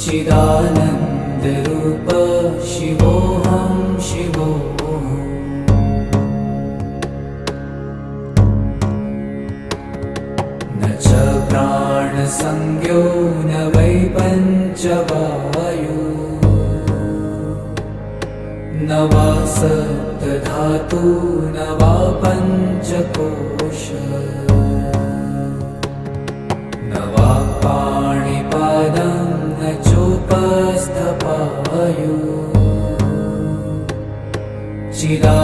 चिदानन्दरूप शिवोऽहं शिवोऽहम्। न च प्राणसंज्ञो न वै पञ्चवायु, न वा सप्तधातु न वा पञ्चकोश, न वा पाणिपादं न चोपस्थपायु। चिदा